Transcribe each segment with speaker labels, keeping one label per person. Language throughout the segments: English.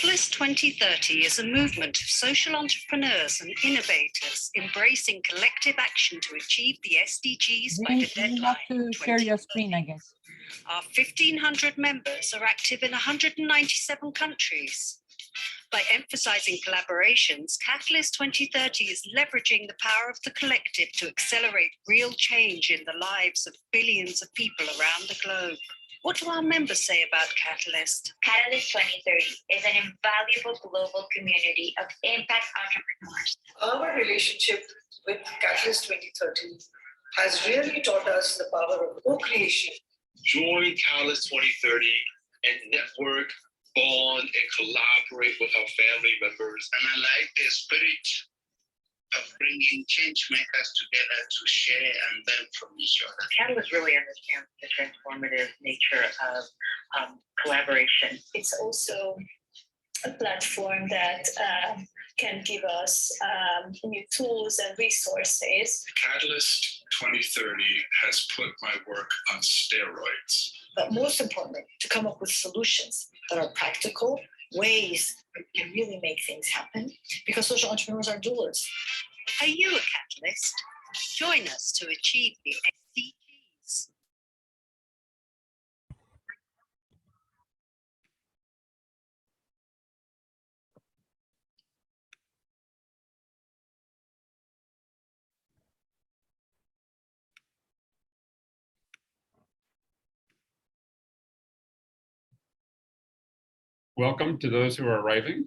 Speaker 1: Catalyst 2030 is a movement of social entrepreneurs and innovators embracing collective action to achieve the SDGs by the deadline.
Speaker 2: You have to share your screen, I guess.
Speaker 1: Our 1,500 members are active in 197 countries. By emphasizing collaborations, Catalyst 2030 is leveraging the power of the collective to accelerate real change in the lives of billions of people around the globe. What do our members say about Catalyst?
Speaker 3: Catalyst 2030 is an invaluable global community of impact entrepreneurs.
Speaker 4: Our relationship with Catalyst 2030 has really taught us the power of co-creation.
Speaker 5: Join Catalyst 2030 and network, bond, and collaborate with our family members.
Speaker 6: And I like the spirit of bringing change makers together to share and learn from each other.
Speaker 7: Catalyst really understands the transformative nature of collaboration.
Speaker 8: It's also a platform that can give us new tools and resources.
Speaker 9: Catalyst 2030 has put my work on steroids.
Speaker 4: But most importantly, to come up with solutions that are practical, ways that can really make things happen, because social entrepreneurs are doers.
Speaker 1: Are you a catalyst? Join us to achieve the SDGs.
Speaker 10: Welcome to those who are arriving.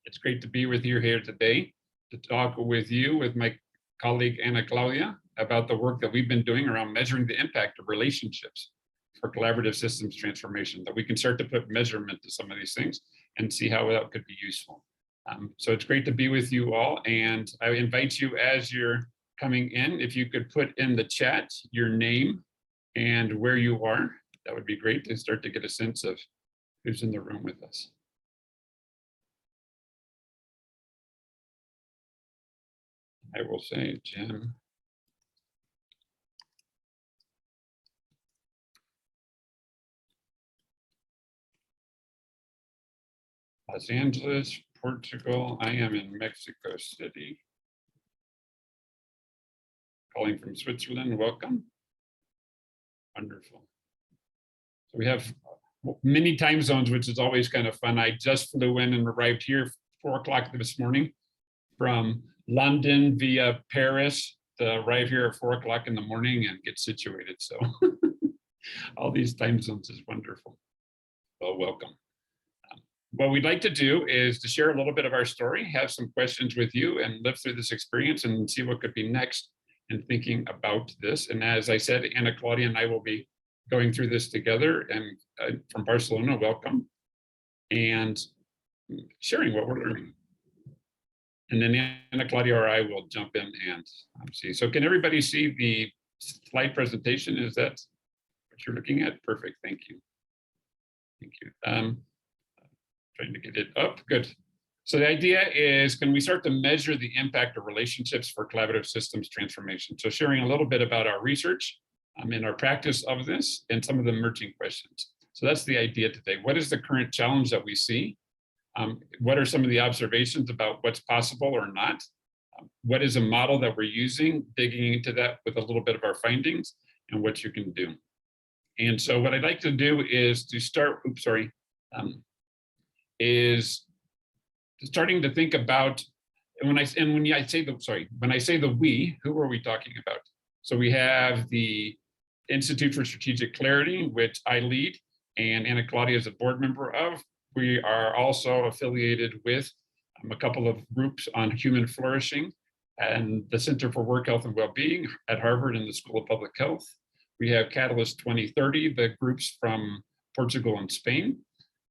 Speaker 10: It's great to be with you here today to talk with you, with my colleague Ana Claudia, about the work that we've been doing around measuring the impact of relationships for collaborative systems transformation, that we can start to put measurement to some of these things and see how that could be useful. So it's great to be with you all, and I invite you, as you're coming in, if you could put in the chat your name and where you are, that would be great to start to get a sense of who's in the room with us. I will say Jim. Los Angeles, Portugal. I am in Mexico City. Calling from Switzerland, welcome. Wonderful. So we have many time zones, which is always kind of fun. I just flew in and arrived here 4 o'clock this morning from London via Paris to arrive here at 4 o'clock in the morning and get situated. So all these time zones is wonderful. Well, welcome. What we'd like to do is to share a little bit of our story, have some questions with you, and live through this experience and see what could be next in thinking about this. And as I said, Ana Claudia and I will be going through this together, and from Barcelona, welcome, and sharing what we're learning. And then Ana Claudia or I will jump in and see. So can everybody see the slide presentation? Is that what you're looking at? Perfect, thank you. Thank you. Trying to get it up, good. So the idea is, can we start to measure the impact of relationships for collaborative systems transformation? So sharing a little bit about our research in our practice of this and some of the emerging questions. So that's the idea today. What is the current challenge that we see? What are some of the observations about what's possible or not? What is a model that we're using, digging into that with a little bit of our findings and what you can do. And so what I'd like to do is to start, is starting to think about, when I say the we, who are we talking about? So we have the Institute for Strategic Clarity, which I lead, and Ana Claudia is a board member of. We are also affiliated with a couple of groups on human flourishing and the Center for Work Health and Wellbeing at Harvard and the School of Public Health. We have Catalyst 2030, the groups from Portugal and Spain,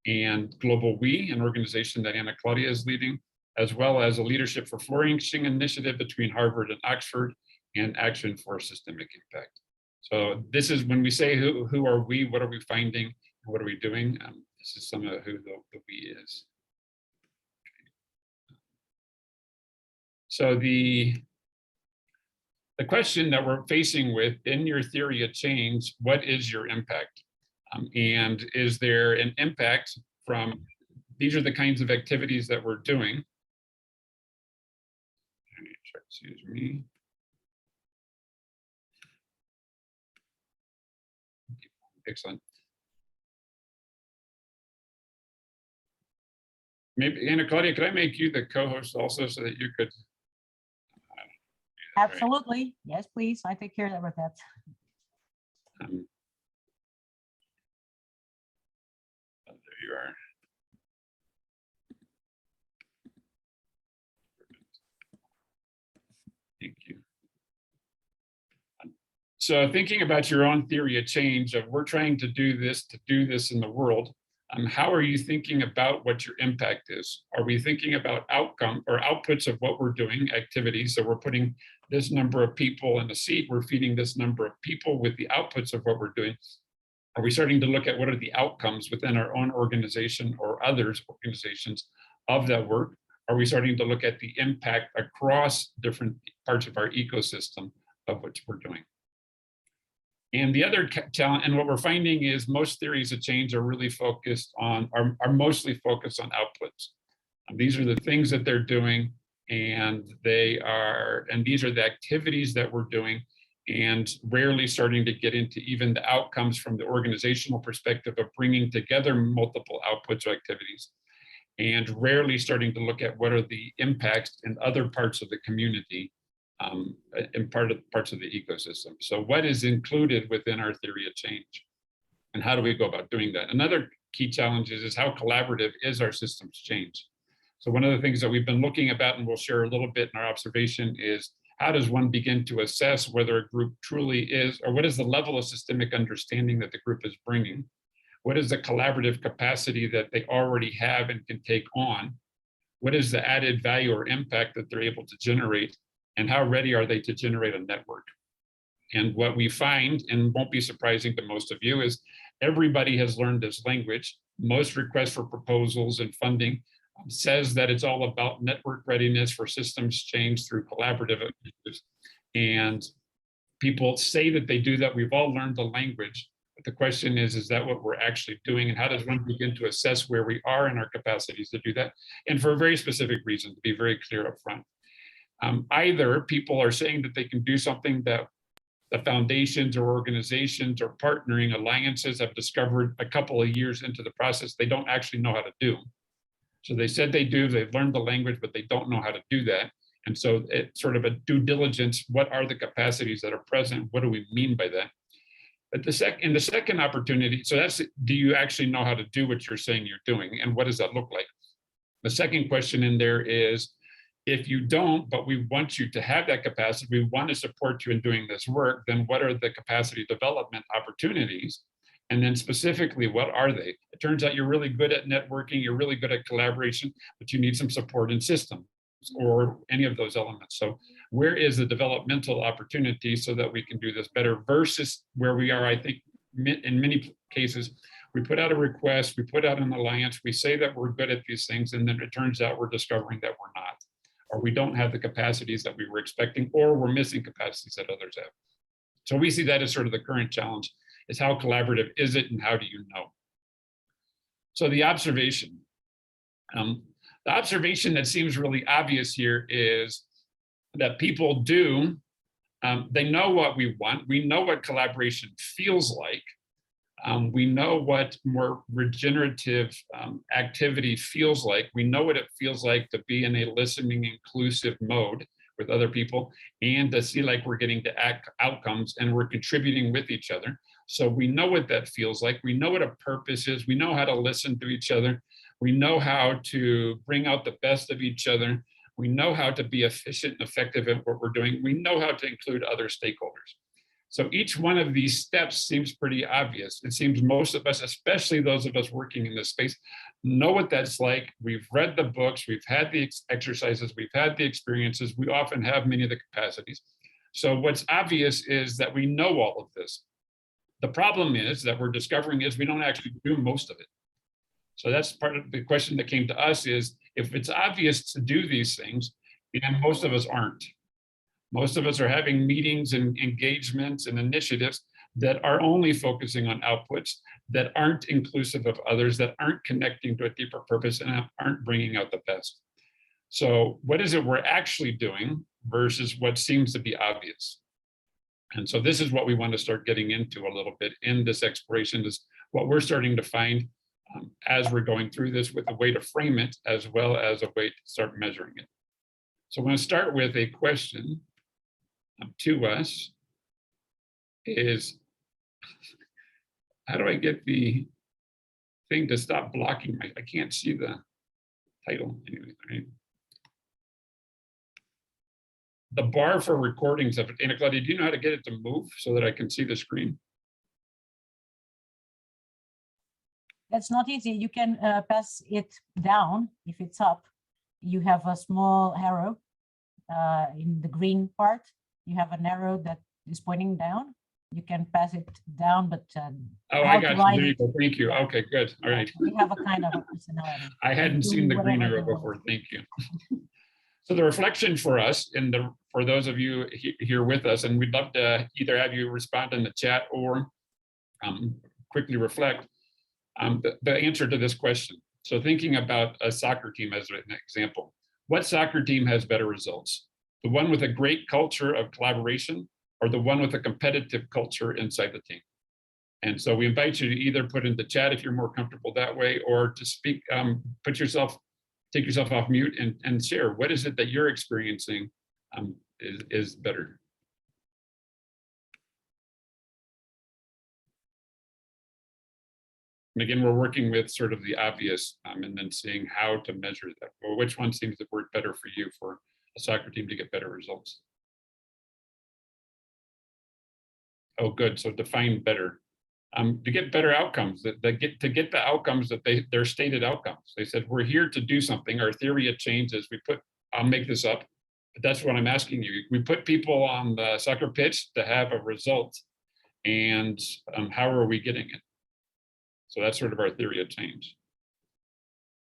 Speaker 10: and Global We, an organization that Ana Claudia is leading, as well as a Leadership for Flourishing initiative between Harvard and Oxford, and Action for Systemic Impact. So this is when we say who are we, what are we finding, and what are we doing? This is some of who the we is. So the question that we're facing with, in your theory of change, what is your impact? And is there an impact from these are the kinds of activities that we're doing. Excuse me. Excellent. Maybe, Anna Claudia, could I make you the co-host also so that you could?
Speaker 2: Absolutely. Yes, please. I take care of that.
Speaker 10: There you are. Thank you. So thinking about your own theory of change of we're trying to do this in the world, how are you thinking about what your impact is? Are we thinking about outcome or outputs of what we're doing, activities? So we're putting this number of people in a seat, we're feeding this number of people with the outputs of what we're doing. Are we starting to look at what are the outcomes within our own organization or others' organizations of that work? Are we starting to look at the impact across different parts of our ecosystem of what we're doing? And the other challenge, and what we're finding is most theories of change are really focused on, are mostly focused on outputs. These are the things that they're doing, and these are the activities that we're doing, and rarely starting to get into even the outcomes from the organizational perspective of bringing together multiple outputs or activities, and rarely starting to look at what are the impacts in other parts of the community in parts of the ecosystem. So what is included within our theory of change? And how do we go about doing that? Another key challenge is how collaborative is our systems change? So one of the things that we've been looking about, and we'll share a little bit in our observation, is how does one begin to assess whether a group truly is, or what is the level of systemic understanding that the group is bringing? What is the collaborative capacity that they already have and can take on? What is the added value or impact that they're able to generate? And how ready are they to generate a network? And what we find, and won't be surprising to most of you, is everybody has learned this language. Most requests for proposals and funding says that it's all about network readiness for systems change through collaborative initiatives. And people say that they do that. We've all learned the language. But the question is that what we're actually doing? And how does one begin to assess where we are in our capacities to do that? And for a very specific reason, to be very clear up front. Either people are saying that they can do something that the foundations or organizations or partnering alliances have discovered a couple of years into the process, they don't actually know how to do. So they said they do, they've learned the language, but they don't know how to do that. And so it's sort of a due diligence. What are the capacities that are present? What do we mean by that? But the second opportunity, so that's, do you actually know how to do what you're saying you're doing? And what does that look like? The second question in there is, if you don't, but we want you to have that capacity, we want to support you in doing this work, then what are the capacity development opportunities? And then specifically, what are they? It turns out you're really good at networking, you're really good at collaboration, but you need some support in systems or any of those elements. So where is the developmental opportunity so that we can do this better versus where we are, I think, in many cases, we put out a request, we put out an alliance, we say that we're good at these things, and then it turns out we're discovering that we're not, or we don't have the capacities that we were expecting, or we're missing capacities that others have. So we see that as sort of the current challenge, is how collaborative is it and how do you know? So the observation that seems really obvious here is that people do, they know what we want. We know what collaboration feels like. We know what more regenerative activity feels like. We know what it feels like to be in a listening, inclusive mode with other people and to see like we're getting to outcomes and we're contributing with each other. So we know what that feels like. We know what a purpose is. We know how to listen to each other. We know how to bring out the best of each other. We know how to be efficient and effective at what we're doing. We know how to include other stakeholders. So each one of these steps seems pretty obvious. It seems most of us, especially those of us working in this space, know what that's like. We've read the books, we've had the exercises, we've had the experiences. We often have many of the capacities. So what's obvious is that we know all of this. The problem is that we're discovering is we don't actually do most of it. So that's part of the question that came to us is, if it's obvious to do these things, then most of us aren't. Most of us are having meetings and engagements and initiatives, that are only focusing on outputs, that aren't inclusive of others, that aren't connecting to a deeper purpose, and aren't bringing out the best. So what is it we're actually doing versus what seems to be obvious? And so this is what we want to start getting into a little bit in this exploration, is what we're starting to find as we're going through this, with a way to frame it as well as a way to start measuring it. So I'm going to start with a question to us is, how do I get the thing to stop blocking I can't see the title anyway, right? The bar for recordings of it. Ana Claudia, do you know how to get it to move so that I can see the screen?
Speaker 2: That's not easy. You can pass it down if it's up. You have a small arrow in the green part. You have an arrow that is pointing down. You can pass it down, but
Speaker 10: oh, I got you. There you go. Thank you. Okay, good. All right.
Speaker 2: We have a kind of a personality.
Speaker 10: I hadn't seen the green arrow before. Thank you. So the reflection for us, and for those of you here with us, and we'd love to either have you respond in the chat or quickly reflect the answer to this question. So thinking about a soccer team as an example, what soccer team has better results? The one with a great culture of collaboration, or the one with a competitive culture inside the team? And so we invite you to either put in the chat if you're more comfortable that way, or to speak, take yourself off mute and share. What is it that you're experiencing is better? And again, we're working with sort of the obvious and then seeing how to measure that. Well, which one seems to work better for you for a soccer team to get better results? Oh, good. So define better. To get better outcomes, to get the outcomes that they're stated outcomes. They said, we're here to do something. Our theory of change is I'll make this up, but that's what I'm asking you. We put people on the soccer pitch to have a result, and how are we getting it? So that's sort of our theory of change.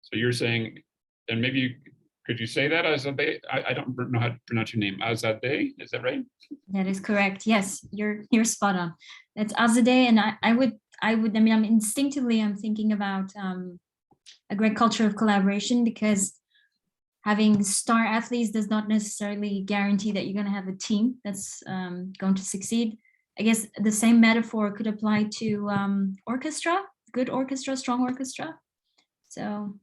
Speaker 10: So you're saying, and maybe could you say that, Azadeh? I don't know how to pronounce your name. Azadeh, is that right?
Speaker 11: That is correct. Yes, you're spot on. That's Azadeh, and I mean, I'm instinctively, I'm thinking about a great culture of collaboration, because having star athletes does not necessarily guarantee that you're going to have a team that's going to succeed. I guess the same metaphor could apply to orchestra, good orchestra, strong orchestra. So.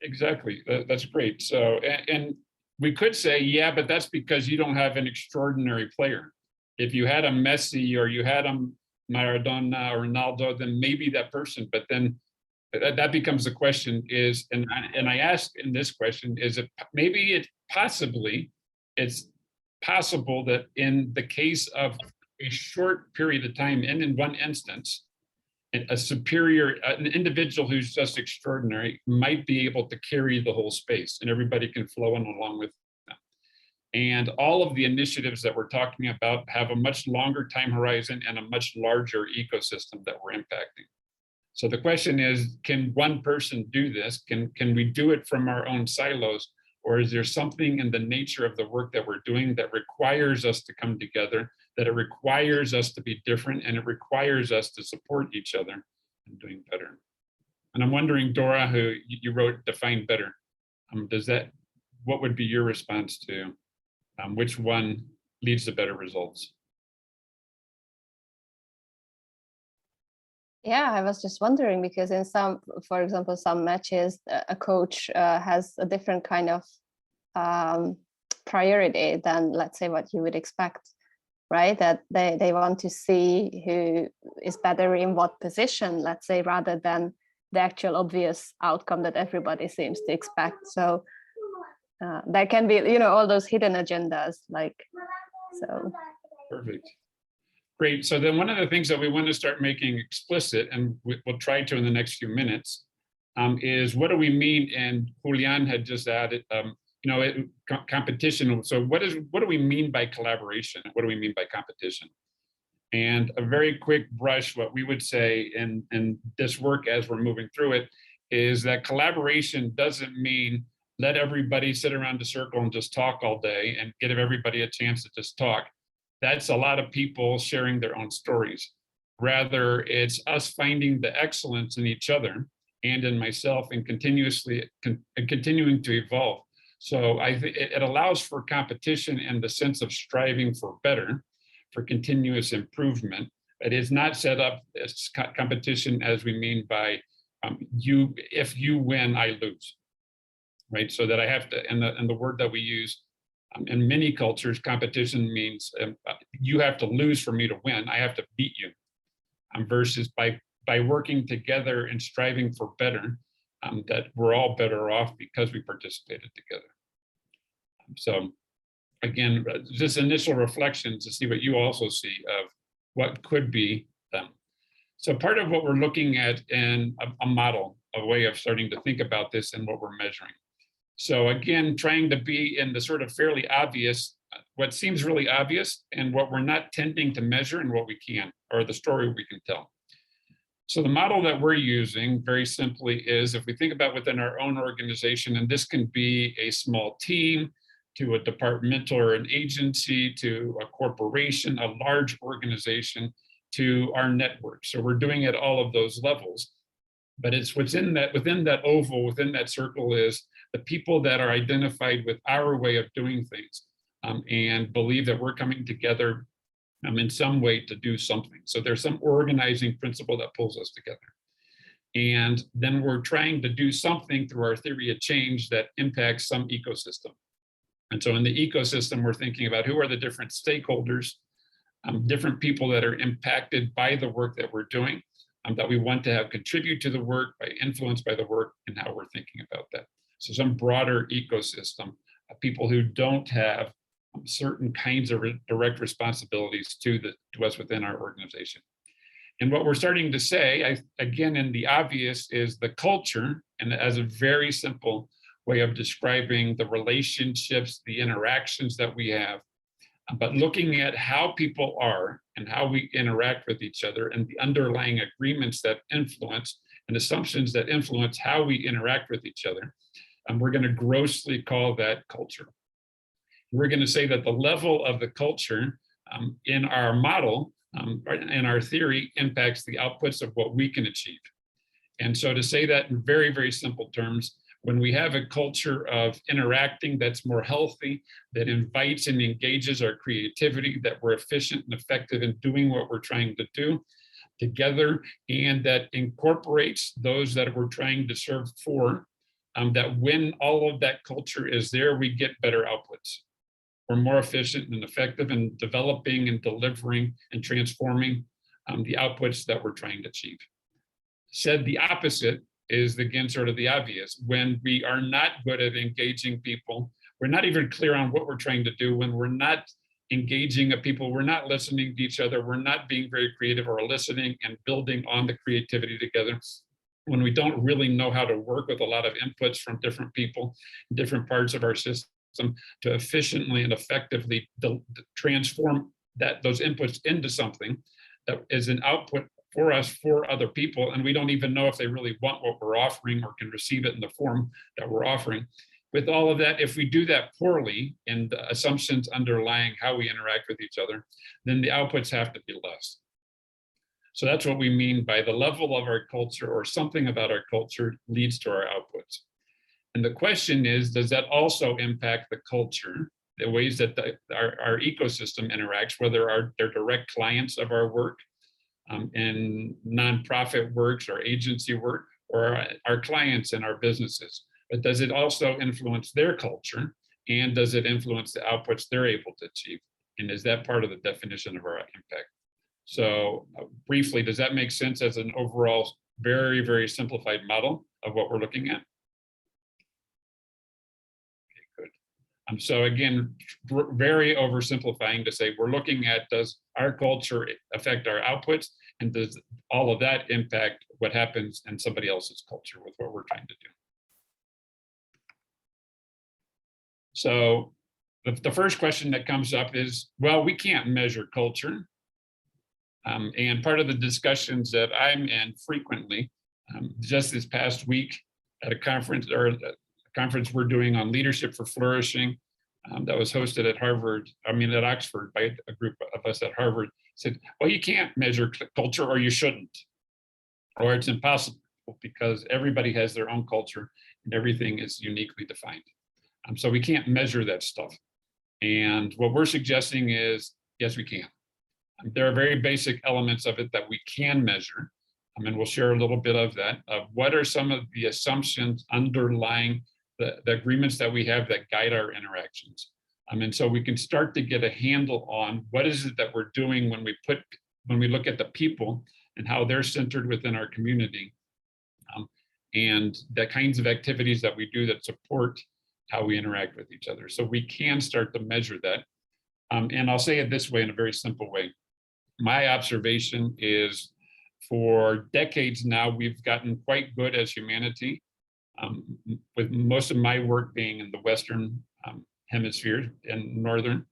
Speaker 10: Exactly, that's great. So, and we could say, yeah, but that's because you don't have an extraordinary player. If you had a Messi or you had a Maradona or Ronaldo, then maybe that person, but then that becomes the question is, and I ask in this question, is it maybe it's possible that in the case of a short period of time and in one instance, an individual who's just extraordinary might be able to carry the whole space, and everybody can flow in along with them. And all of the initiatives that we're talking about have a much longer time horizon and a much larger ecosystem that we're impacting. So the question is, can one person do this? Can we do it from our own silos? Or is there something in the nature of the work that we're doing that requires us to come together, that it requires us to be different, and it requires us to support each other in doing better? And I'm wondering, Dora, who you wrote Define Better, what would be your response to which one leads to better results?
Speaker 12: Yeah, I was just wondering, because in some, for example, some matches, a coach has a different kind of priority than, let's say, what you would expect, right? That they want to see who is better in what position, let's say, rather than the actual obvious outcome that everybody seems to expect. So there can be, all those hidden agendas, so.
Speaker 10: Perfect. Great. So then one of the things that we want to start making explicit, and we'll try to in the next few minutes, is what do we mean? And Julian had just added, competition. So what do we mean by collaboration? What do we mean by competition? And a very quick brush, what we would say in this work as we're moving through it, is that collaboration doesn't mean let everybody sit around a circle and just talk all day and give everybody a chance to just talk. that's a lot of people sharing their own stories. Rather, it's us finding the excellence in each other and in myself and continuing to evolve. So I think it allows for competition and the sense of striving for better, for continuous improvement. It is not set up as competition as we mean by if you win, I lose, right? So that I have to, and the word that we use in many cultures, competition means you have to lose for me to win. I have to beat you. Versus by working together and striving for better, that we're all better off because we participated together. So again, just initial reflections to see what you also see of what could be them. So part of what we're looking at in a model, a way of starting to think about this and what we're measuring. So again, trying to be in the sort of fairly obvious, what seems really obvious and what we're not tending to measure and what we can, or the story we can tell. So the model that we're using very simply is, if we think about within our own organization, and this can be a small team, to a departmental or an agency, to a corporation, a large organization, to our network. So we're doing at all of those levels. But it's within that oval, within that circle is the people that are identified with our way of doing things and believe that we're coming together in some way to do something. So there's some organizing principle that pulls us together. And then we're trying to do something through our theory of change that impacts some ecosystem. And so in the ecosystem, we're thinking about who are the different stakeholders, different people that are impacted by the work that we're doing, that we want to have contribute to the work, by influenced by the work, and how we're thinking about that. So some broader ecosystem of people who don't have certain kinds of direct responsibilities to us within our organization. And what we're starting to say, again, in the obvious, is the culture, and as a very simple way of describing the relationships, the interactions that we have, but looking at how people are and how we interact with each other and the underlying agreements that influence and assumptions that influence how we interact with each other. We're going to grossly call that culture. We're going to say that the level of the culture in our model, in our theory, impacts the outputs of what we can achieve. And so to say that in very, very simple terms, when we have a culture of interacting that's more healthy, that invites and engages our creativity, that we're efficient and effective in doing what we're trying to do together, and that incorporates those that we're trying to serve for, that when all of that culture is there, we get better outputs. We're more efficient and effective in developing and delivering and transforming the outputs that we're trying to achieve. Said the opposite is, again, sort of the obvious. When we are not good at engaging people, we're not even clear on what we're trying to do. When we're not engaging people, we're not listening to each other, we're not being very creative or listening and building on the creativity together. When we don't really know how to work with a lot of inputs from different people, different parts of our system, to efficiently and effectively transform those inputs into something that is an output for us, for other people, and we don't even know if they really want what we're offering or can receive it in the form that we're offering. With all of that, if we do that poorly in the assumptions underlying how we interact with each other, then the outputs have to be less. So that's what we mean by the level of our culture, or something about our culture leads to our outputs. And the question is, does that also impact the culture, the ways that our ecosystem interacts, whether they're direct clients of our work, in nonprofit works or agency work, or our clients in our businesses? But does it also influence their culture? And does it influence the outputs they're able to achieve? And is that part of the definition of our impact? So briefly, does that make sense as an overall very, very simplified model of what we're looking at? Okay, good. So again, very oversimplifying to say we're looking at, does our culture affect our outputs? And does all of that impact what happens in somebody else's culture with what we're trying to do? So the first question that comes up is, well, we can't measure culture. And part of the discussions that I'm in frequently, just this past week at a conference we're doing on leadership for flourishing, that was hosted at at Oxford by a group of us at Harvard, said, well, you can't measure culture, or you shouldn't, or it's impossible because everybody has their own culture and everything is uniquely defined. So we can't measure that stuff. And what we're suggesting is, yes, we can. There are very basic elements of it that we can measure. And we'll share a little bit of that. What are some of the assumptions underlying the agreements that we have that guide our interactions? And so we can start to get a handle on what is it that we're doing when we look at the people and how they're centered within our community, and the kinds of activities that we do that support how we interact with each other. So we can start to measure that. And I'll say it this way, in a very simple way. My observation is, for decades now, we've gotten quite good as humanity, with most of my work being in the Western hemisphere and Northern,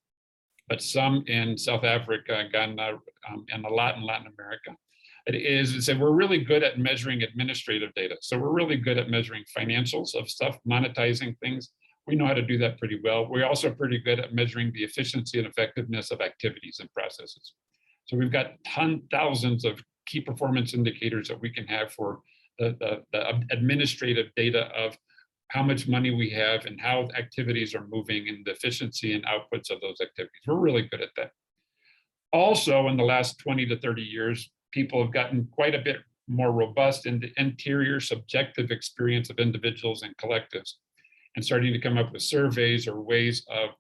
Speaker 10: but some in South Africa, Ghana, and a lot in Latin America. It is that we're really good at measuring administrative data. So we're really good at measuring financials of stuff, monetizing things. We know how to do that pretty well. We're also pretty good at measuring the efficiency and effectiveness of activities and processes. So we've got thousands of key performance indicators that we can have for the administrative data of how much money we have and how activities are moving and the efficiency and outputs of those activities. We're really good at that. Also, in the last 20 to 30 years, people have gotten quite a bit more robust in the interior subjective experience of individuals and collectives, and starting to come up with surveys or ways of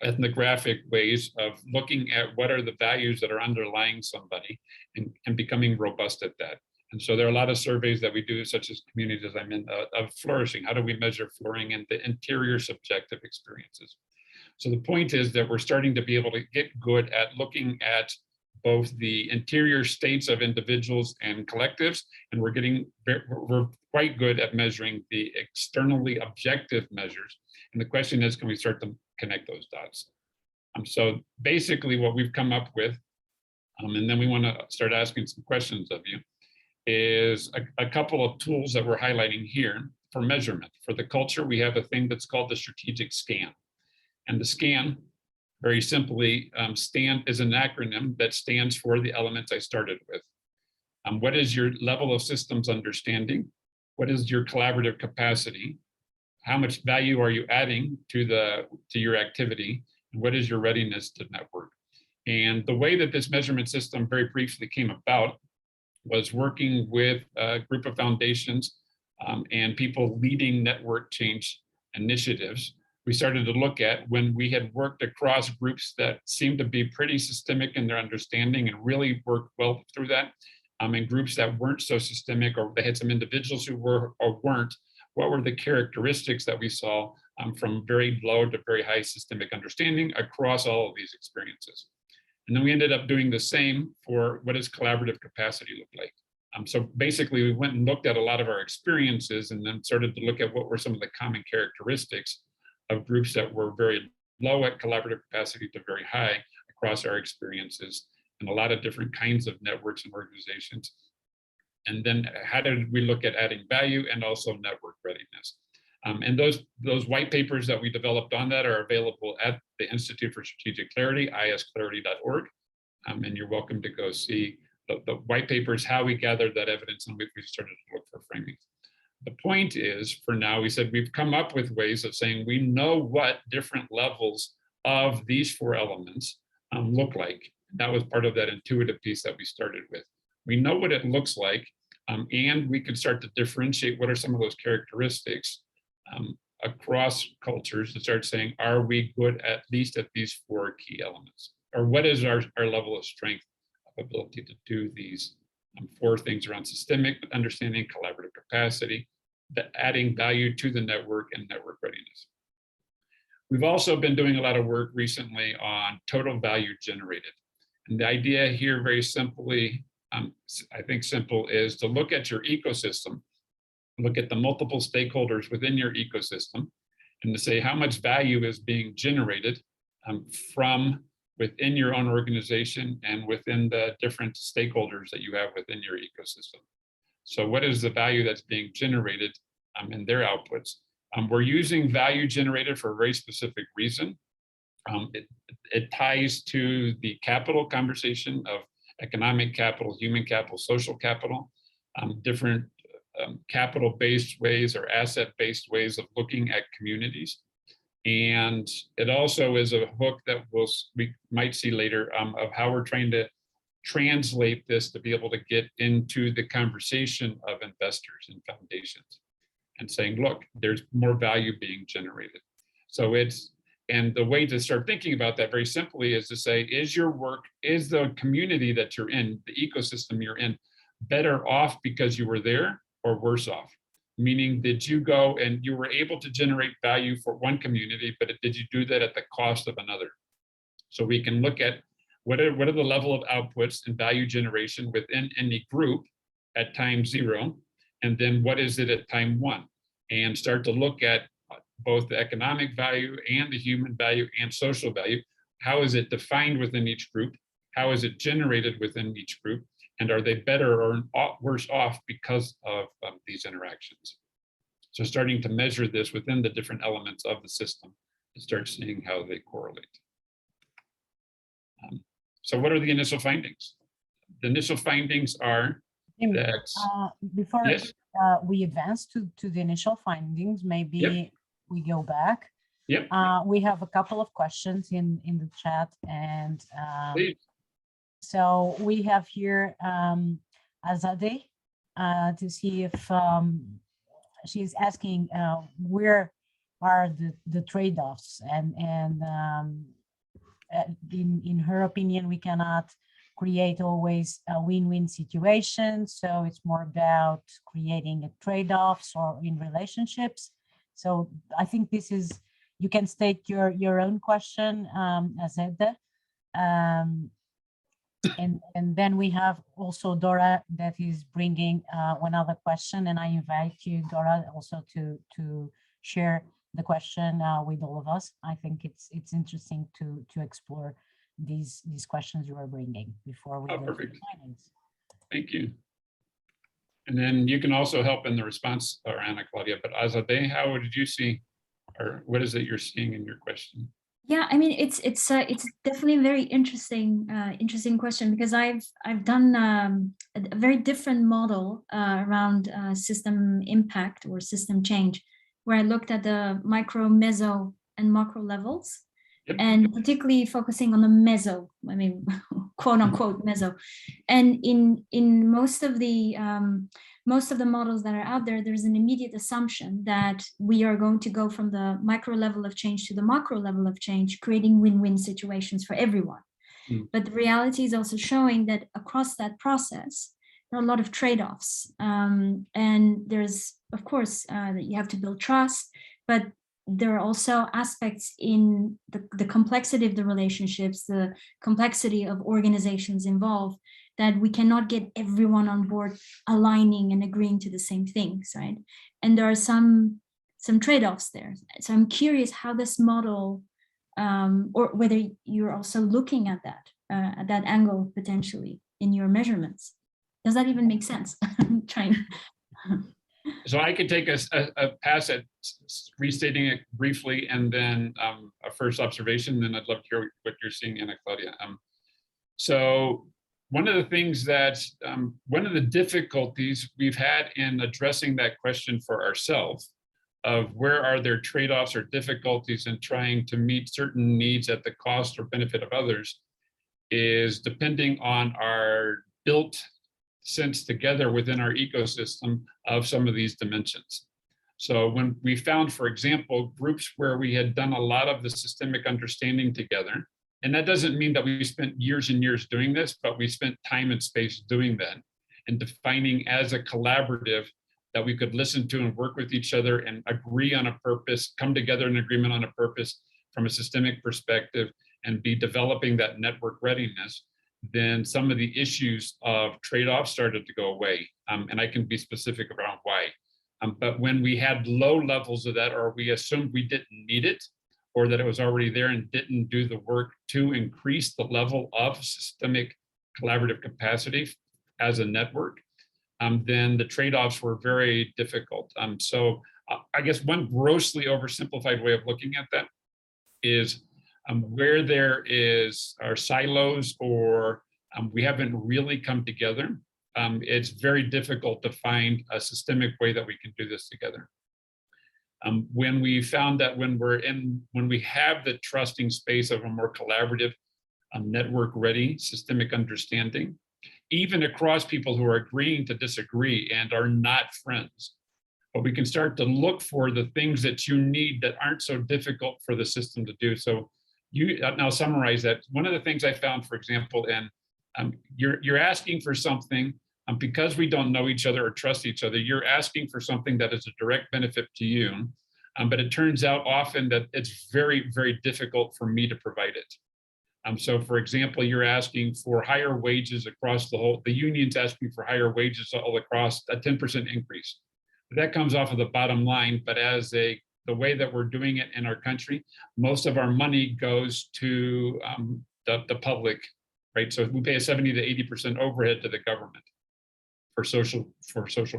Speaker 10: ethnographic ways of looking at what are the values that are underlying somebody, and becoming robust at that. And so there are a lot of surveys that we do, such as communities I'm in, of flourishing. How do we measure flourishing in the interior subjective experiences? So the point is that we're starting to be able to get good at looking at both the interior states of individuals and collectives, and we're quite good at measuring the externally objective measures. And the question is, can we start to connect those dots? So basically what we've come up with, and then we want to start asking some questions of you, is a couple of tools that we're highlighting here for measurement. For the culture, we have a thing that's called the strategic scan. And the scan, very simply, STAND is an acronym that stands for the elements I started with. What is your level of systems understanding? What is your collaborative capacity? How much value are you adding to your activity? And what is your readiness to network? And the way that this measurement system very briefly came about was working with a group of foundations and people leading network change initiatives. We started to look at when we had worked across groups that seemed to be pretty systemic in their understanding and really worked well through that, and groups that weren't so systemic, or they had some individuals who were or weren't, what were the characteristics that we saw from very low to very high systemic understanding across all of these experiences. And then we ended up doing the same for what does collaborative capacity look like. So basically we went and looked at a lot of our experiences and then started to look at what were some of the common characteristics of groups that were very low at collaborative capacity to very high across our experiences and a lot of different kinds of networks and organizations. And then how did we look at adding value and also network readiness? And those white papers that we developed on that are available at the Institute for Strategic Clarity, isclarity.org. And you're welcome to go see the white papers, how we gathered that evidence, and we started to look for framings. The point is, for now, we said we've come up with ways of saying we know what different levels of these four elements look like. That was part of that intuitive piece that we started with. We know what it looks like, and we can start to differentiate what are some of those characteristics across cultures to start saying, are we good at least at these four key elements? Or what is our level of strength of ability to do these four things around systemic understanding, collaborative capacity, adding value to the network, and network readiness. We've also been doing a lot of work recently on total value generated. And the idea here, very simply, I think simple, is to look at your ecosystem, look at the multiple stakeholders within your ecosystem, and to say how much value is being generated from within your own organization and within the different stakeholders that you have within your ecosystem. So what is the value that's being generated in their outputs? We're using value generated for a very specific reason. It ties to the capital conversation of economic capital, human capital, social capital, different capital-based ways or asset-based ways of looking at communities. And it also is a hook that we might see later of how we're trying to translate this to be able to get into the conversation of investors and foundations and saying, look, there's more value being generated. So and the way to start thinking about that very simply is to say, is your work, is the community that you're in, the ecosystem you're in, better off because you were there or worse off? Meaning, did you go and you were able to generate value for one community, but did you do that at the cost of another? So we can look at what are the level of outputs and value generation within any group at time 0, and then what is it at time 1, and start to look at both the economic value and the human value and social value. How is it defined within each group? How is it generated within each group? And are they better or worse off because of these interactions? So starting to measure this within the different elements of the system and start seeing how they correlate. So what are the initial findings? The initial findings are that—
Speaker 2: before
Speaker 10: yes?
Speaker 2: We advance to the initial findings, maybe
Speaker 10: Yep.
Speaker 2: we go back.
Speaker 10: Yep.
Speaker 2: We have a couple of questions in the chat, and
Speaker 10: Please.
Speaker 2: so we have here Azadeh to see if she's asking where are the trade-offs, and in her opinion, we cannot create always a win-win situation. So it's more about creating a trade-offs or in relationships. So I think this is, you can state your own question, Azadeh. And then we have also Dora that is bringing one other question, and I invite you, Dora, also to share the question with all of us. I think it's interesting to explore these questions you are bringing before we go to the findings.
Speaker 10: Thank you. And then you can also help in the response, or Anna Claudia, but Azadeh, how did you see, or what is it you're seeing in your question?
Speaker 11: Yeah, I mean, it's definitely a very interesting question, because I've done a very different model around system impact or system change, where I looked at the micro, meso, and macro levels, yep, and particularly focusing on the meso. I mean, quote unquote meso. And in most of the models that are out there, there's an immediate assumption that we are going to go from the micro level of change to the macro level of change, creating win-win situations for everyone. Mm. But the reality is also showing that across that process, there are a lot of trade-offs. And there's, of course, that you have to build trust, but there are also aspects in the complexity of the relationships, the complexity of organizations involved, that we cannot get everyone on board aligning and agreeing to the same things, right? And there are some trade-offs there. So I'm curious how this model, or whether you're also looking at that angle potentially in your measurements. Does that even make sense? I'm trying.
Speaker 10: So I could take a pass at restating it briefly, and then a first observation, then I'd love to hear what you're seeing, Anna Claudia. So one of the things that, one of the difficulties we've had in addressing that question for ourselves of where are there trade-offs or difficulties in trying to meet certain needs at the cost or benefit of others is depending on our built sense together within our ecosystem of some of these dimensions. So when we found, for example, groups where we had done a lot of the systemic understanding together, and that doesn't mean that we spent years and years doing this, but we spent time and space doing that and defining as a collaborative that we could listen to and work with each other and agree on a purpose, come together in agreement on a purpose from a systemic perspective, and be developing that network readiness, then some of the issues of trade-offs started to go away. And I can be specific around why. But when we had low levels of that, or we assumed we didn't need it, or that it was already there and didn't do the work to increase the level of systemic collaborative capacity as a network, then the trade-offs were very difficult. So I guess one grossly oversimplified way of looking at that is where there are silos or we haven't really come together. It's very difficult to find a systemic way that we can do this together. When we found that when we have the trusting space of a more collaborative, network ready, systemic understanding, even across people who are agreeing to disagree and are not friends, but we can start to look for the things that you need that aren't so difficult for the system to do. So I'll summarize that. One of the things I found, for example, and you're asking for something because we don't know each other or trust each other, you're asking for something that is a direct benefit to you. But it turns out often that it's very, very difficult for me to provide it. So for example, you're asking for higher wages across the union's asking for higher wages all across a 10% increase. That comes off of the bottom line, but the way that we're doing it in our country, most of our money goes to the public, right? So we pay a 70 to 80% overhead to the government for social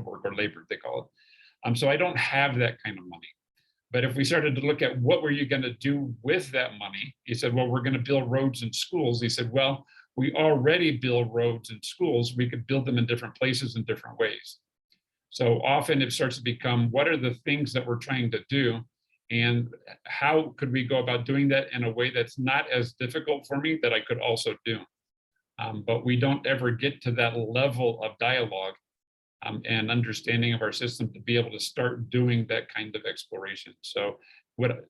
Speaker 10: work or labor, they call it. So I don't have that kind of money. But if we started to look at what were you going to do with that money, he said, well, we're going to build roads and schools. He said, well, we already build roads and schools. We could build them in different places in different ways. So often it starts to become, what are the things that we're trying to do? And how could we go about doing that in a way that's not as difficult for me that I could also do? But we don't ever get to that level of dialogue and understanding of our system to be able to start doing that kind of exploration. So what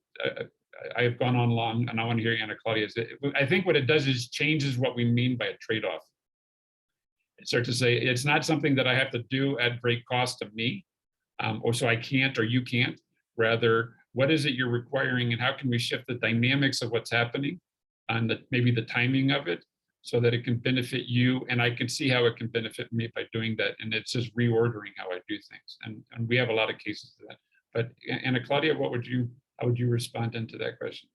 Speaker 10: I've gone on long, and I want to hear Anna Claudia. I think what it does is changes what we mean by a trade-off. It starts to say it's not something that I have to do at great cost to me, or so I can't or you can't. Rather, what is it you're requiring, and how can we shift the dynamics of what's happening, and maybe the timing of it, so that it can benefit you, and I can see how it can benefit me by doing that. And it's just reordering how I do things. And we have a lot of cases of that. But Anna Claudia, how would you respond into that question?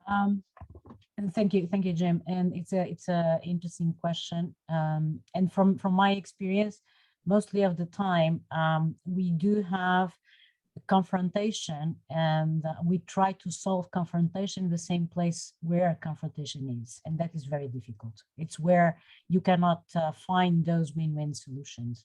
Speaker 2: And thank you, Jim. And it's a interesting question. And from my experience, mostly of the time, we do have confrontation, and we try to solve confrontation in the same place where confrontation is, and that is very difficult. It's where you cannot find those win-win solutions.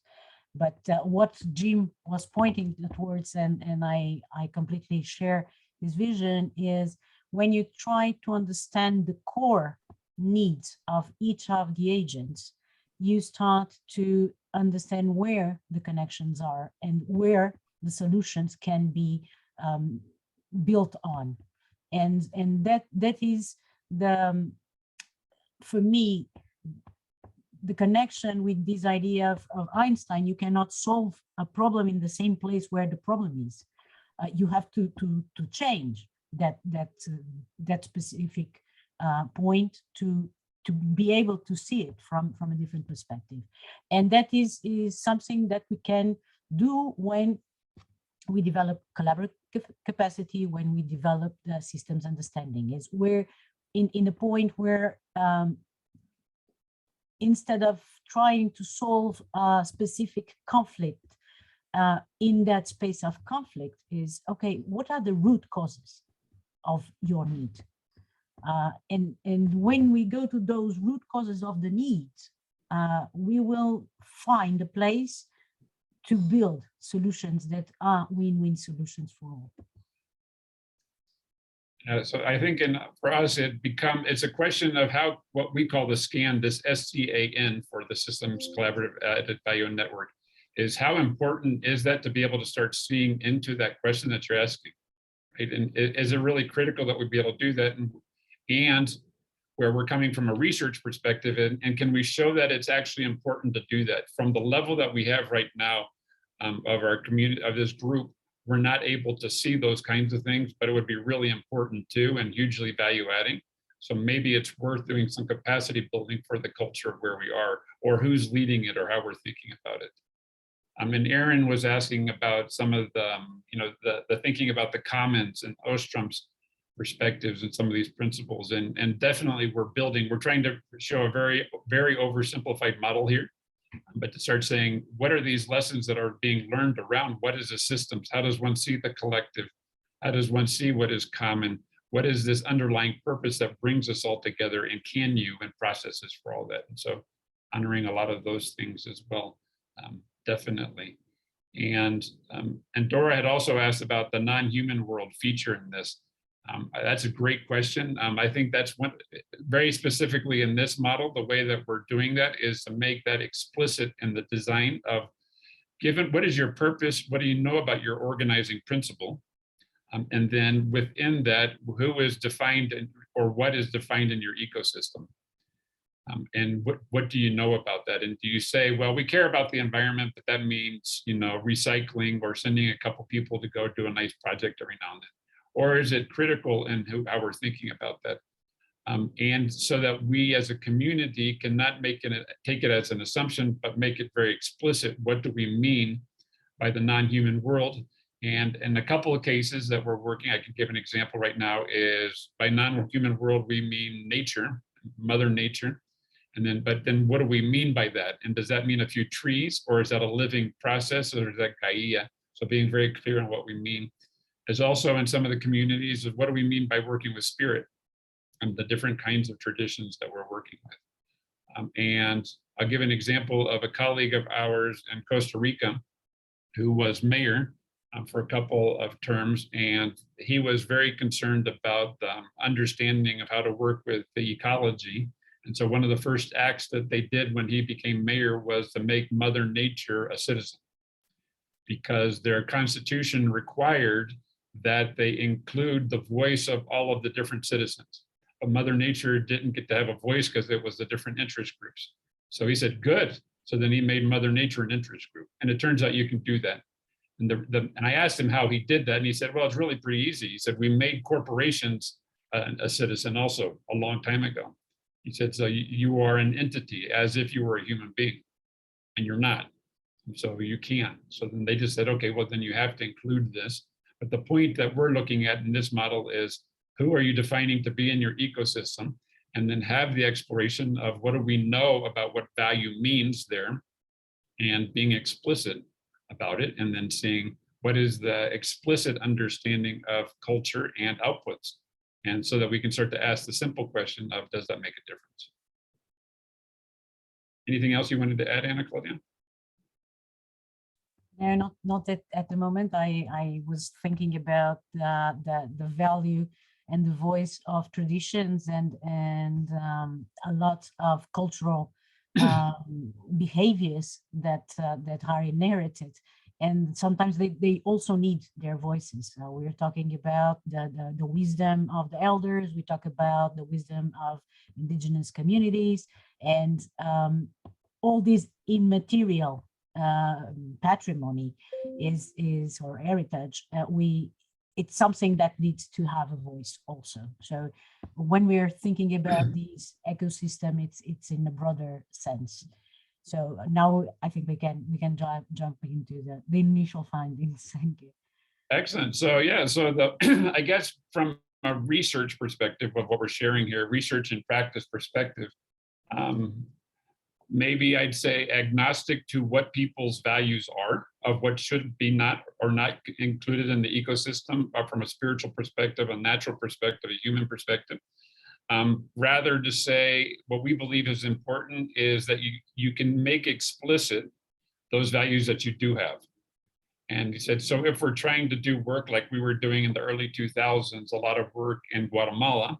Speaker 2: But what Jim was pointing towards, and I completely share his vision, is when you try to understand the core needs of each of the agents, you start to understand where the connections are and where the solutions can be built on. And that is for me, the connection with this idea of Einstein. You cannot solve a problem in the same place where the problem is. You have to change that specific point to be able to see it from a different perspective. And that is something that we can do when we develop collaborative capacity, when we develop the systems understanding. Is we're in a point where instead of trying to solve a specific conflict in that space of conflict, is okay, what are the root causes of your need? And when we go to those root causes of the needs, we will find a place to build solutions that are win-win solutions for all.
Speaker 10: So I think for us, it's a question of what we call the SCAN, this SCAN for the Systems Collaborative Added Value Network, is how important is that to be able to start seeing into that question that you're asking, right? And is it really critical that we be able to do that? And where we're coming from a research perspective, and can we show that it's actually important to do that? From the level that we have right now of our community, of this group, we're not able to see those kinds of things, but it would be really important too, and hugely value adding. So maybe it's worth doing some capacity building for the culture of where we are, or who's leading it, or how we're thinking about it. And Aaron was asking about some of the, the thinking about the commons and Ostrom's perspectives and some of these principles. And definitely we're trying to show a very, very oversimplified model here. but to start saying, what are these lessons that are being learned around? What is the systems? How does one see the collective? How does one see what is common? What is this underlying purpose that brings us all together? And can you, and processes for all that? And so honoring a lot of those things as well, definitely. And Dora had also asked about the non-human world feature in this. That's a great question. I think that's one, very specifically in this model, the way that we're doing that is to make that explicit in the design of, given what is your purpose, what do you know about your organizing principle? And then within that, who is defined or what is defined in your ecosystem? And what do you know about that? And do you say, well, we care about the environment, but that means, you know, recycling or sending a couple people to go do a nice project every now and then? Or is it critical in how we're thinking about that? And so that we as a community cannot take it as an assumption, but make it very explicit. What do we mean by the non-human world? And in a couple of cases that we're working, I can give an example right now, is by non-human world, we mean nature, Mother Nature. And then, but then what do we mean by that? And does that mean a few trees, or is that a living process, or is that Gaia? So being very clear on what we mean. As also in some of the communities, what do we mean by working with spirit and the different kinds of traditions that we're working with. And I'll give an example of a colleague of ours in Costa Rica who was mayor for a couple of terms, and he was very concerned about the understanding of how to work with the ecology. And so one of the first acts that they did when he became mayor was to make Mother Nature a citizen, because their constitution required that they include the voice of all of the different citizens. But Mother Nature didn't get to have a voice because it was the different interest groups. So he said, good. So then he made Mother Nature an interest group. And it turns out you can do that. And, and I asked him how he did that. And he said, well, it's really pretty easy. He said, we made corporations a citizen also a long time ago. He said, so you are an entity as if you were a human being, and you're not. So you can. So then they just said, okay, well, then you have to include this. But the point that we're looking at in this model is, who are you defining to be in your ecosystem? And then have the exploration of what do we know about what value means there, and being explicit about it, and then seeing what is the explicit understanding of culture and outputs. And so that we can start to ask the simple question of, does that make a difference? Anything else you wanted to add, Anna Claudia?
Speaker 2: No, not at the moment. I was thinking about the value and the voice of traditions and a lot of cultural behaviors that are inherited, and sometimes they also need their voices. We're talking about the wisdom of the elders. We talk about the wisdom of indigenous communities, and all this immaterial patrimony is or heritage. It's something that needs to have a voice also. So when we're thinking about these ecosystem, it's in a broader sense. So now I think we can jump into the initial findings. Thank you.
Speaker 10: Excellent. So yeah, so the I guess from a research perspective of what we're sharing here, research and practice perspective, maybe I'd say agnostic to what people's values are of what should be not or not included in the ecosystem, from a spiritual perspective, a natural perspective, a human perspective. Rather to say what we believe is important is that you can make explicit those values that you do have. And he said, so if we're trying to do work like we were doing in the early 2000s, a lot of work in Guatemala,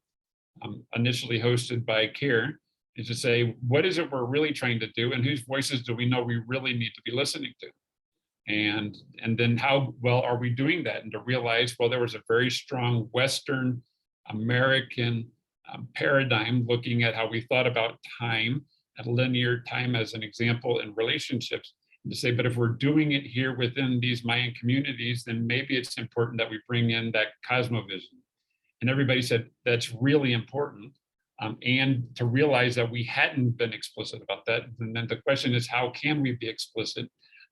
Speaker 10: initially hosted by CARE, is to say, what is it we're really trying to do, and whose voices do we know we really need to be listening to? And then how well are we doing that? And to realize, well, there was a very strong Western American paradigm looking at how we thought about time, at linear time as an example in relationships, and to say, but if we're doing it here within these Mayan communities, then maybe it's important that we bring in that cosmovision. And everybody said, that's really important. And to realize that we hadn't been explicit about that. And then the question is, how can we be explicit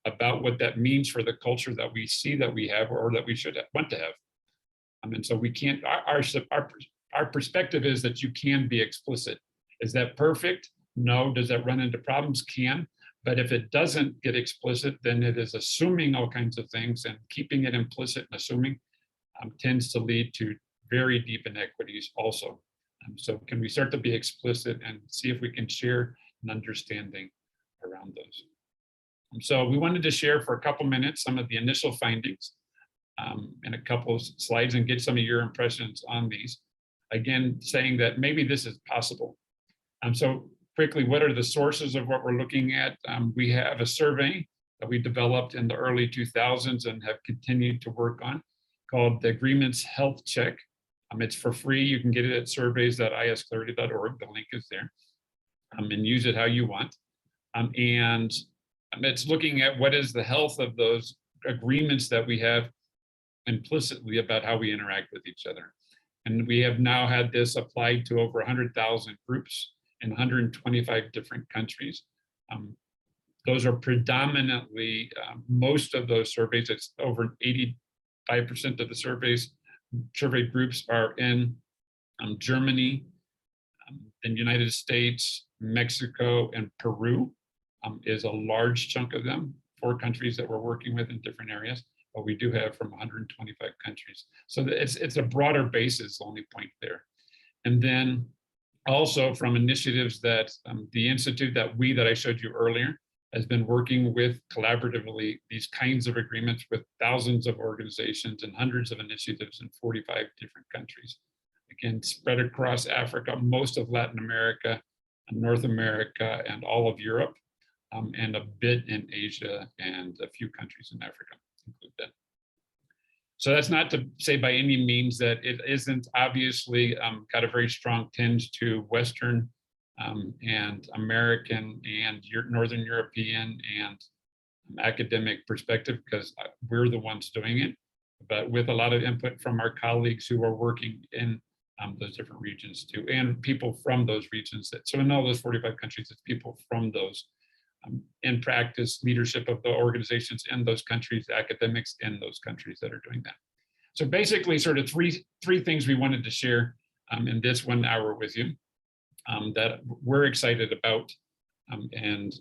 Speaker 10: about what that means for the culture that we see that we have, or that we should want to have? And so we can't, our perspective is that you can be explicit. Is that perfect? No. Does that run into problems? Can. But if it doesn't get explicit, then it is assuming all kinds of things, and keeping it implicit and assuming tends to lead to very deep inequities also. So can we start to be explicit and see if we can share an understanding around those? So we wanted to share for a couple minutes some of the initial findings in a couple of slides and get some of your impressions on these. Again, saying that maybe this is possible. So quickly, what are the sources of what we're looking at? We have a survey that we developed in the early 2000s and have continued to work on, called the Agreements Health Check. It's for free. You can get it at surveys.isclarity.org. The link is there, and use it how you want. And it's looking at what is the health of those agreements that we have implicitly about how we interact with each other. And we have now had this applied to over 100,000 groups in 125 different countries. Those are predominantly, most of those surveys, it's over 85% of the surveyed groups are in Germany, the United States, Mexico, and Peru is a large chunk of them, 4 countries that we're working with in different areas, but we do have from 125 countries. So it's a broader base is the only point there. And then also from initiatives that the institute that I showed you earlier has been working with collaboratively these kinds of agreements with thousands of organizations and hundreds of initiatives in 45 different countries. Again, spread across Africa, most of Latin America, North America, and all of Europe, and a bit in Asia and a few countries in Africa include that. So that's not to say by any means that it isn't obviously got a very strong tinge to Western and American and Northern European and academic perspective, because we're the ones doing it, but with a lot of input from our colleagues who are working in those different regions too, and people from those regions. So in all those 45 countries, it's people from those in practice, leadership of the organizations in those countries, academics in those countries that are doing that. So basically sort of three things we wanted to share in this 1 hour with you that we're excited about and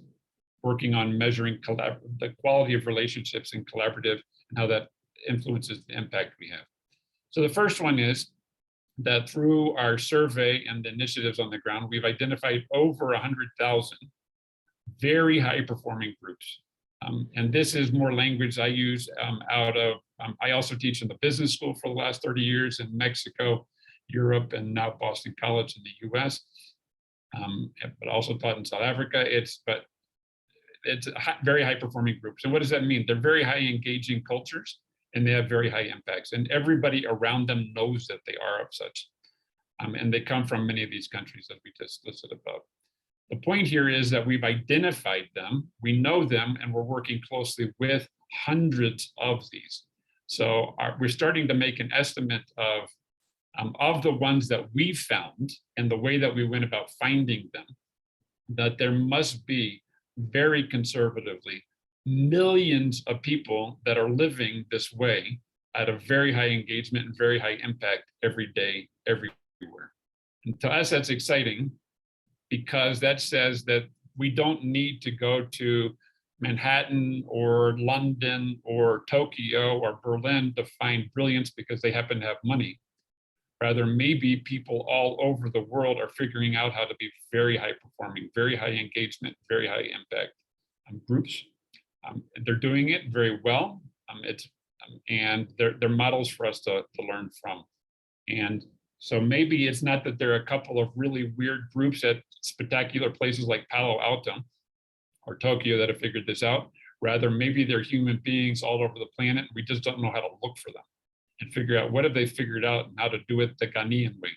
Speaker 10: working on measuring the quality of relationships and collaborative and how that influences the impact we have. So the first one is that through our survey and the initiatives on the ground, we've identified over 100,000 very high performing groups. And this is more language I use out of, I also teach in the business school for the last 30 years in Mexico, Europe, and now Boston College in the US, but also taught in South Africa. It's very high performing groups. And what does that mean? They're very high engaging cultures and they have very high impacts, and everybody around them knows that they are of such. And they come from many of these countries that we just listed above. The point here is that we've identified them, we know them, and we're working closely with hundreds of these. So we're starting to make an estimate of the ones that we found and the way that we went about finding them, that there must be very conservatively millions of people that are living this way at a very high engagement and very high impact every day, everywhere. And to us, that's exciting, because that says that we don't need to go to Manhattan or London or Tokyo or Berlin to find brilliance because they happen to have money. Rather, maybe people all over the world are figuring out how to be very high performing, very high engagement, very high impact groups. They're doing it very well. And they're models for us to learn from. And so maybe it's not that there are a couple of really weird groups at spectacular places like Palo Alto or Tokyo that have figured this out. Rather, maybe they're human beings all over the planet. We just don't know how to look for them and figure out what have they figured out and how to do it the Ghanaian way.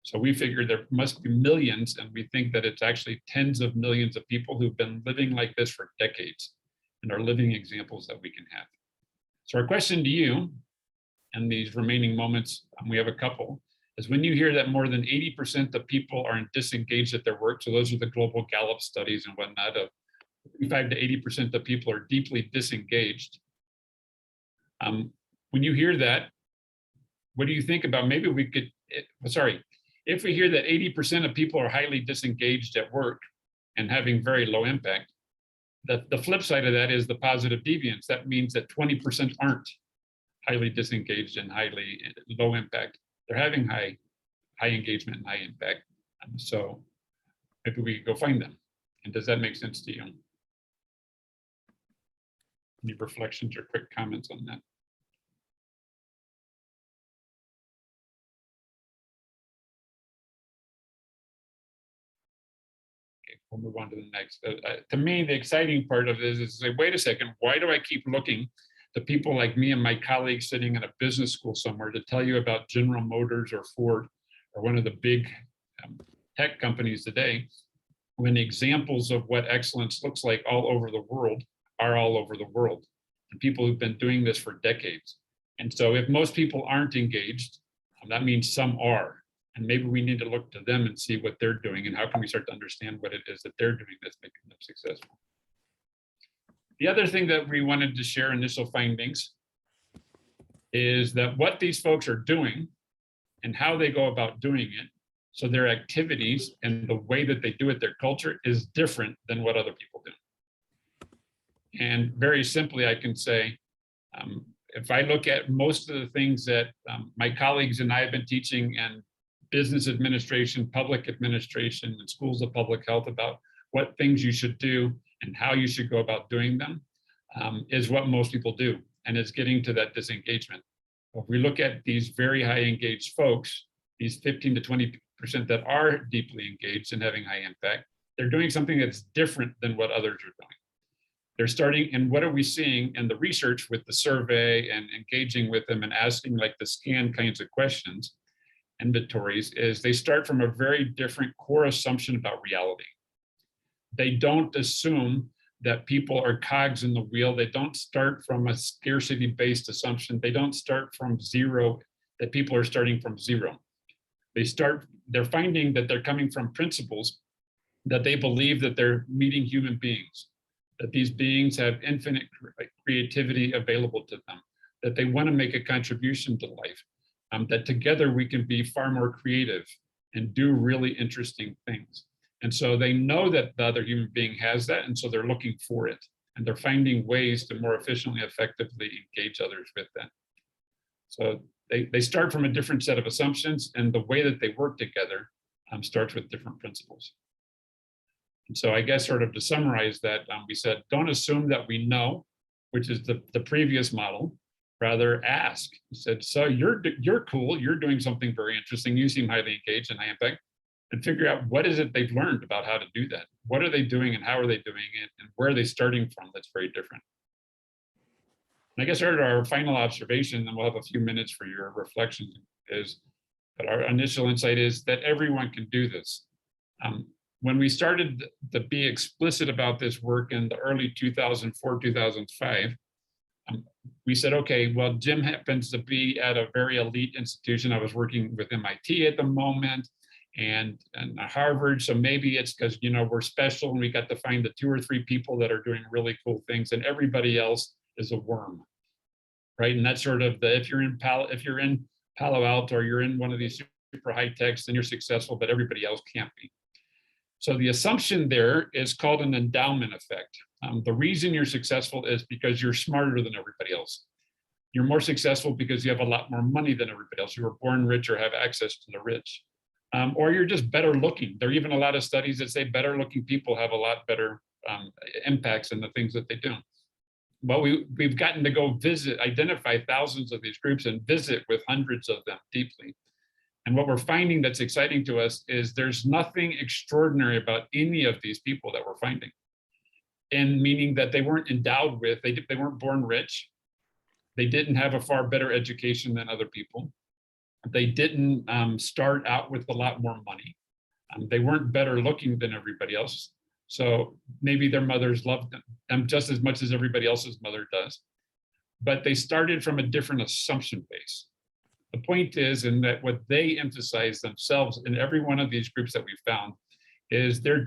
Speaker 10: So we figured there must be millions, and we think that it's actually tens of millions of people who've been living like this for decades and are living examples that we can have. So our question to you in these remaining moments, we have a couple, is when you hear that more than 80% of people are disengaged at their work, so those are the global Gallup studies and whatnot, of 55 to 80% of people are deeply disengaged. When you hear that, what do you think about maybe we could, if we hear that 80% of people are highly disengaged at work and having very low impact, the flip side of that is the positive deviance. That means that 20% aren't highly disengaged and highly low impact. They're having high engagement and high impact. So maybe we could go find them. And does that make sense to you? Any reflections or quick comments on that? Okay, we'll move on to the next. To me, the exciting part of this is say, wait a second, why do I keep looking to people like me and my colleagues sitting in a business school somewhere to tell you about General Motors or Ford or one of the big tech companies today, when examples of what excellence looks like all over the world are all over the world, and people who've been doing this for decades. And so if most people aren't engaged, that means some are. And maybe we need to look to them and see what they're doing and how can we start to understand what it is that they're doing that's making them successful. The other thing that we wanted to share, initial findings, is that what these folks are doing and how they go about doing it, so their activities and the way that they do it, their culture is different than what other people do. And very simply, I can say, if I look at most of the things that my colleagues and I have been teaching in business administration, public administration, and schools of public health about what things you should do and how you should go about doing them, is what most people do, and it's getting to that disengagement. If we look at these very high engaged folks, these 15 to 20% that are deeply engaged and having high impact, they're doing something that's different than what others are doing. They're starting, and what are we seeing in the research with the survey and engaging with them and asking like the scan kinds of questions, inventories, is they start from a very different core assumption about reality. They don't assume that people are cogs in the wheel. They don't start from a scarcity-based assumption. They don't start from zero, that people are starting from zero. They're finding that they're coming from principles that they believe that they're meeting human beings, that these beings have infinite creativity available to them, that they want to make a contribution to life, that together we can be far more creative and do really interesting things. And so they know that the other human being has that, and so they're looking for it, and they're finding ways to more efficiently, effectively engage others with that. So they start from a different set of assumptions, and the way that they work together starts with different principles. And so I guess sort of to summarize that, we said, don't assume that we know, which is the previous model, rather ask. We said, so you're cool, you're doing something very interesting, you seem highly engaged and high impact, and figure out what is it they've learned about how to do that. What are they doing and how are they doing it, and where are they starting from that's very different. And I guess our final observation, and we'll have a few minutes for your reflections, is that our initial insight is that everyone can do this. When we started to be explicit about this work in the early 2004, 2005, we said, okay, well, Jim happens to be at a very elite institution. I was working with MIT at the moment and Harvard. So maybe it's because, you know, we're special and we got to find the 2 or 3 people that are doing really cool things, and everybody else is a worm, right? And that's sort of the, if you're in Palo Alto or you're in one of these super high techs, then you're successful, but everybody else can't be. So the assumption there is called an endowment effect. The reason you're successful is because you're smarter than everybody else. You're more successful because you have a lot more money than everybody else. You were born rich or have access to the rich. Or you're just better looking. There are even a lot of studies that say better looking people have a lot better impacts in the things that they do. Well, we've gotten to go visit, identify thousands of these groups and visit with hundreds of them deeply. And what we're finding that's exciting to us is there's nothing extraordinary about any of these people that we're finding. And meaning that they weren't endowed with, they weren't born rich. They didn't have a far better education than other people. They didn't start out with a lot more money. They weren't better looking than everybody else. So maybe their mothers loved them just as much as everybody else's mother does. But they started from a different assumption base. The point is, in that what they emphasize themselves in every one of these groups that we found is they're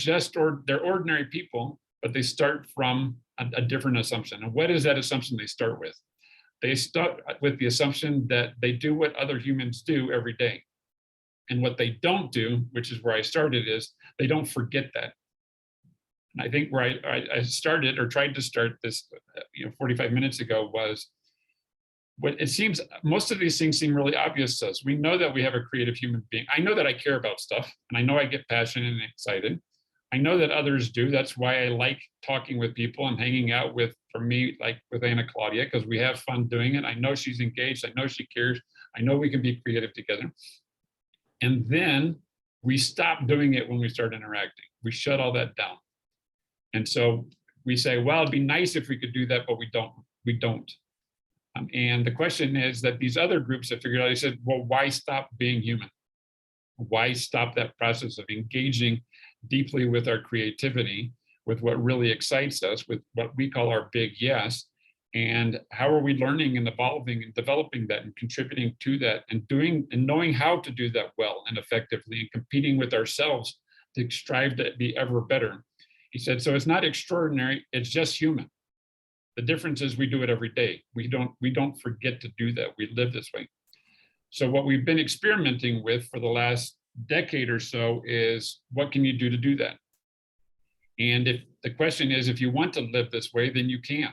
Speaker 10: ordinary people, but they start from a different assumption. And what is that assumption they start with? They start with the assumption that they do what other humans do every day. And what they don't do, which is where I started, is they don't forget that. And I think where I started or tried to start this 45 minutes ago was, what it seems, most of these things seem really obvious to us. We know that we have a creative human being. I know that I care about stuff, and I know I get passionate and excited. I know that others do. That's why I like talking with people and hanging out with, for me, like with Anna Claudia, because we have fun doing it. I know she's engaged. I know she cares. I know we can be creative together. And then we stop doing it when we start interacting. We shut all that down. And so we say, well, it'd be nice if we could do that, but we don't. And the question is that these other groups have figured out, they said, well, why stop being human? Why stop that process of engaging deeply with our creativity, with what really excites us, with what we call our big yes? And how are we learning and evolving and developing that and contributing to that and doing and knowing how to do that well and effectively and competing with ourselves to strive to be ever better? He said, so it's not extraordinary, it's just human. The difference is we do it every day. We don't forget to do that. We live this way. So what we've been experimenting with for the last decade or so is, what can you do to do that? And if the question is, if you want to live this way, then you can,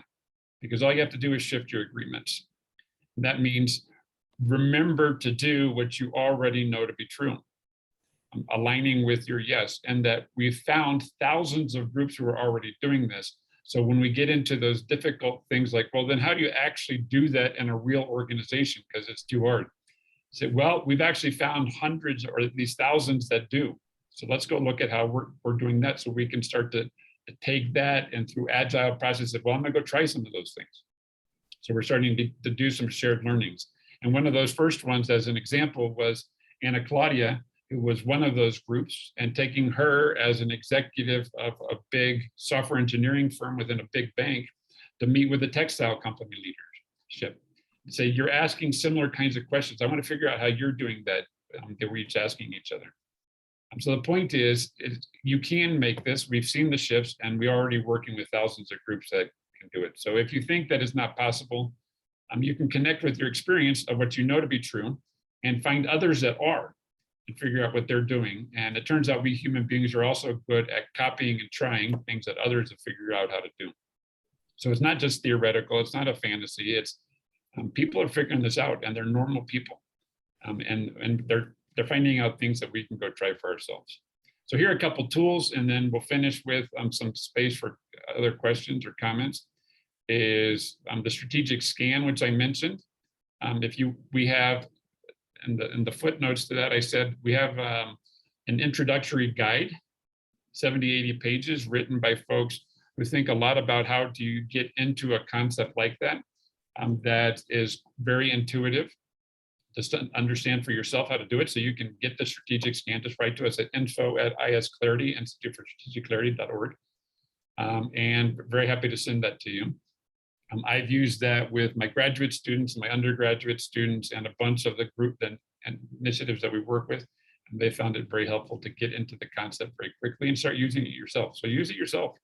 Speaker 10: because all you have to do is shift your agreements. And that means remember to do what you already know to be true, aligning with your yes. And that we've found thousands of groups who are already doing this. So when we get into those difficult things like, well, then how do you actually do that in a real organization? Because it's too hard. Say, well, we've actually found hundreds or at least thousands that do. So let's go look at how we're doing that, so we can start to take that and through agile processes, well, I'm gonna go try some of those things. So we're starting to do some shared learnings. And one of those first ones, as an example, was Anna Claudia, who was one of those groups, and taking her as an executive of a big software engineering firm within a big bank to meet with the textile company leadership. Say, you're asking similar kinds of questions. I want to figure out how you're doing that, that we're each asking each other. So the point is you can make this. We've seen the shifts, and we're already working with thousands of groups that can do it. So if you think that is not possible, you can connect with your experience of what you know to be true and find others that are, and figure out what they're doing. And it turns out we human beings are also good at copying and trying things that others have figured out how to do. So it's not just theoretical, it's not a fantasy, it's people are figuring this out, and they're normal people. And they're finding out things that we can go try for ourselves. So here are a couple tools, and then we'll finish with some space for other questions or comments. Is the strategic scan, which I mentioned. We have, in the footnotes to that, I said we have an introductory guide, 70, 80 pages, written by folks who think a lot about how do you get into a concept like that. That is very intuitive, just to understand for yourself how to do it. So you can get the strategic scan. Just write to us at info@ISClarity, Institute for Strategic Clarity.org. And very happy to send that to you. I've used that with my graduate students, my undergraduate students, and a bunch of the group and initiatives that we work with. And they found it very helpful to get into the concept very quickly and start using it yourself. So use it yourself.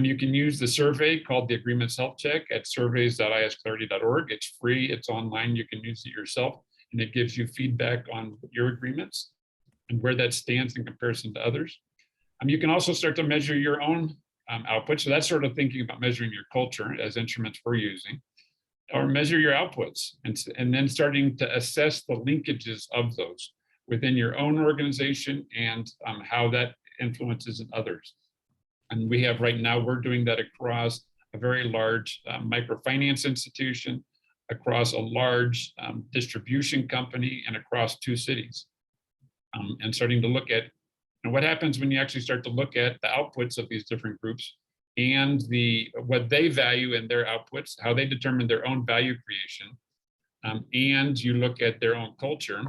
Speaker 10: You can use the survey called the Agreements Health Check at surveys.isclarity.org. It's free, it's online, you can use it yourself, and it gives you feedback on your agreements and where that stands in comparison to others. You can also start to measure your own output. So that's sort of thinking about measuring your culture as instruments we're using, or measure your outputs, and then starting to assess the linkages of those within your own organization and how that influences in others. And we have right now, we're doing that across a very large microfinance institution, across a large distribution company, and across 2 cities. And starting to look at what happens when you actually start to look at the outputs of these different groups and what they value in their outputs, how they determine their own value creation, and you look at their own culture,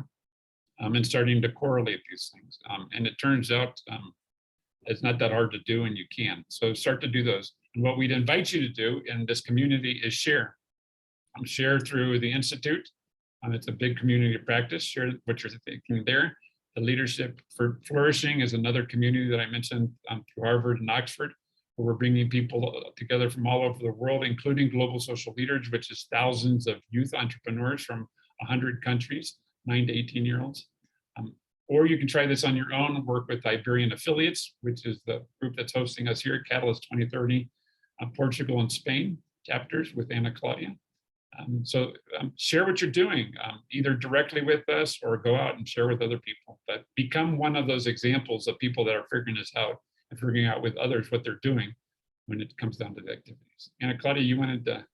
Speaker 10: and starting to correlate these things. And it turns out it's not that hard to do, and you can. So start to do those. And what we'd invite you to do in this community is share. Share through the Institute. It's a big community practice. Share what you're thinking there. The Leadership for Flourishing is another community that I mentioned through Harvard and Oxford, where we're bringing people together from all over the world, including Global Social Leaders, which is thousands of youth entrepreneurs from 100 countries, 9 to 18-year-olds. or you can try this on your own and work with Iberian Affiliates, which is the group that's hosting us here at Catalyst 2030, Portugal and Spain chapters with Ana Claudia. So share what you're doing, either directly with us or go out and share with other people, but become one of those examples of people that are figuring this out and figuring out with others what they're doing when it comes down to the activities. Ana Claudia, you wanted to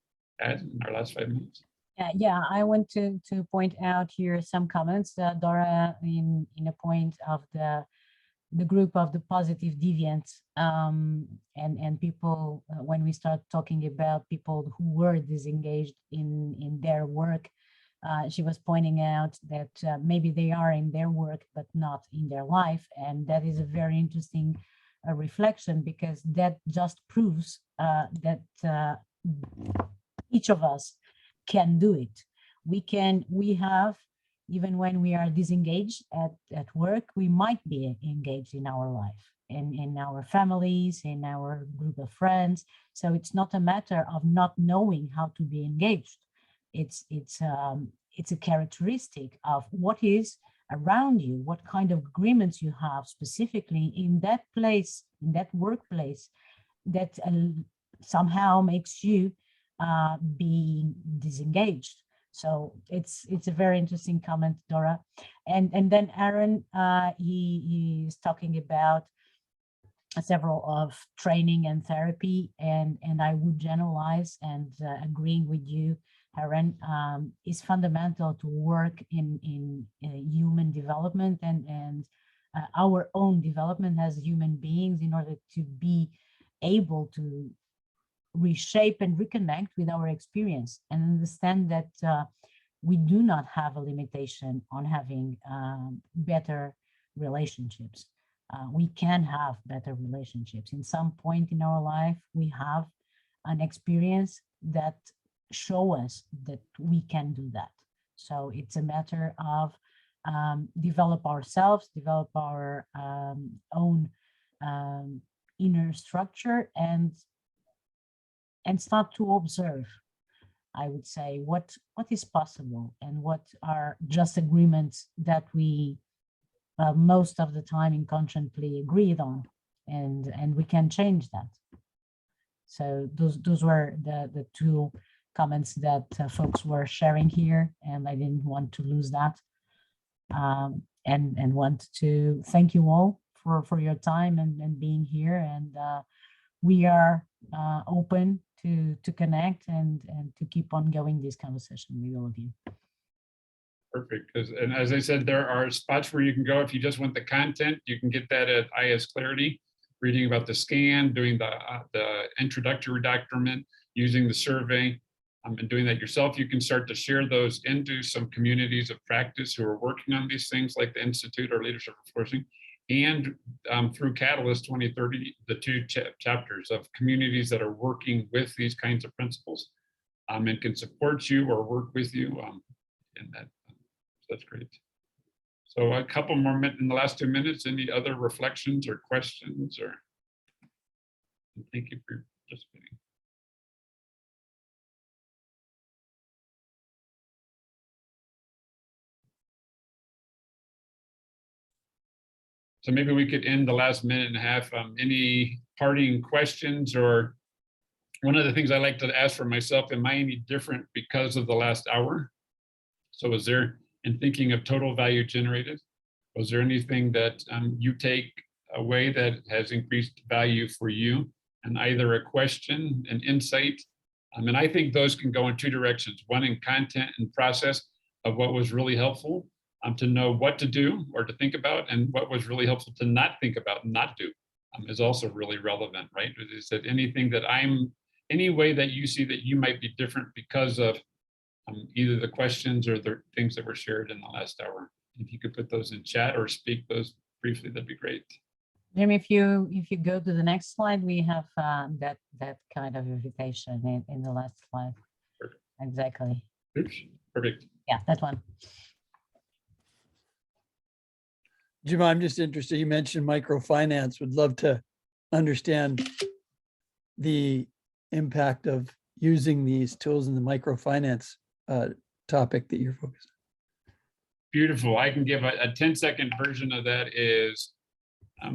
Speaker 10: add in our last 5 minutes?
Speaker 2: Yeah, I want to point out here some comments, Dora, in a point of the group of the positive deviants, and people, when we start talking about people who were disengaged in their work, she was pointing out that maybe they are in their work, but not in their life. And that is a very interesting reflection, because that just proves that each of us can do it. We have, even when we are disengaged at work, we might be engaged in our life, in our families, in our group of friends. So it's not a matter of not knowing how to be engaged. It's a characteristic of what is around you, what kind of agreements you have specifically in that place, in that workplace, that somehow makes you be disengaged. So it's a very interesting comment, Dora. And then Aaron, he is talking about several of training and therapy, and I would generalize and agreeing with you, Aaron, is fundamental to work in human development and our own development as human beings, in order to be able to reshape and reconnect with our experience and understand that we do not have a limitation on having better relationships. We can have better relationships. In some point in our life, we have an experience that show us that we can do that. So it's a matter of develop ourselves, develop our own inner structure, and start to observe, I would say, what is possible and what are just agreements that we most of the time inconsciently agreed on, and we can change that. So those were the two comments that folks were sharing here, and I didn't want to lose that, and want to thank you all for your time and being here, and we are open to connect and to keep on going this conversation with all of you.
Speaker 10: Perfect. And as I said, there are spots where you can go if you just want the content. You can get that at IS Clarity, reading about the scan, doing the introductory document, using the survey, and doing that yourself. You can start to share those into some communities of practice who are working on these things, like the Institute or Leadership for Flourishing. And through Catalyst 2030, the two chapters of communities that are working with these kinds of principles and can support you or work with you in that. So that's great. So a couple more minutes in the last 2 minutes. Any other reflections or questions? Or thank you for participating. So maybe we could end the last minute and a half. Any parting questions? Or one of the things I like to ask for myself, am I any different because of the last hour? So was there, in thinking of total value generated, was there anything that you take away that has increased value for you? And either a question, an insight. And I think those can go in two directions. One, in content and process of what was really helpful, to know what to do or to think about, and what was really helpful to not think about and not do is also really relevant, right? Is that anything that any way that you see that you might be different because of either the questions or the things that were shared in the last hour? If you could put those in chat or speak those briefly, that'd be great.
Speaker 2: Jim, if you go to the next slide, we have that kind of invitation in the last slide.
Speaker 10: Perfect.
Speaker 2: Exactly.
Speaker 10: Oops. Perfect.
Speaker 2: Yeah, that one.
Speaker 13: Jim, I'm just interested, you mentioned microfinance. Would love to understand the impact of using these tools in the microfinance topic that you're focused
Speaker 10: Beautiful. I can give a 10-second version of that is,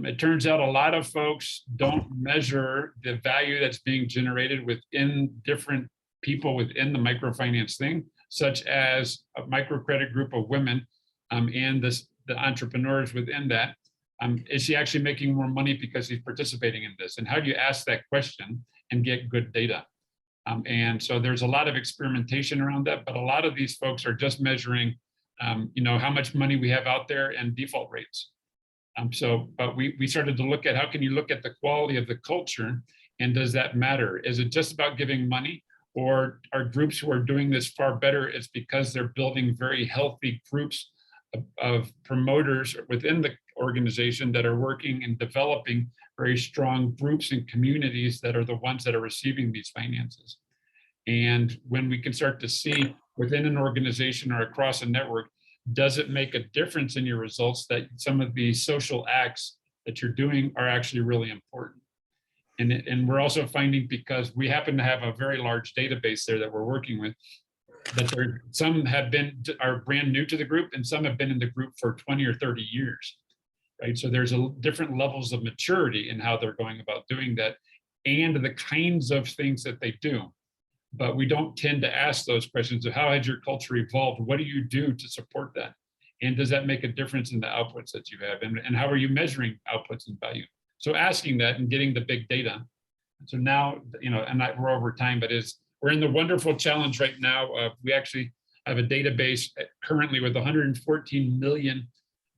Speaker 10: it turns out a lot of folks don't measure the value that's being generated within different people within the microfinance thing, such as a microcredit group of women and the entrepreneurs within that. Is she actually making more money because she's participating in this? And how do you ask that question and get good data? And so there's a lot of experimentation around that, but a lot of these folks are just measuring, how much money we have out there and default rates. But we started to look at how can you look at the quality of the culture, and does that matter? Is it just about giving money, or are groups who are doing this far better? It's because they're building very healthy groups of promoters within the organization that are working and developing very strong groups and communities that are the ones that are receiving these finances. And when we can start to see within an organization or across a network, does it make a difference in your results that some of these social acts that you're doing are actually really important? And we're also finding, because we happen to have a very large database there that we're working with, that some are brand new to the group, and some have been in the group for 20 or 30 years, right? So there's different levels of maturity in how they're going about doing that and the kinds of things that they do. But we don't tend to ask those questions of how has your culture evolved? What do you do to support that? And does that make a difference in the outputs that you have? And how are you measuring outputs and value? So asking that and getting the big data. So now, we're over time, but we're in the wonderful challenge right now. We actually have a database currently with 114 million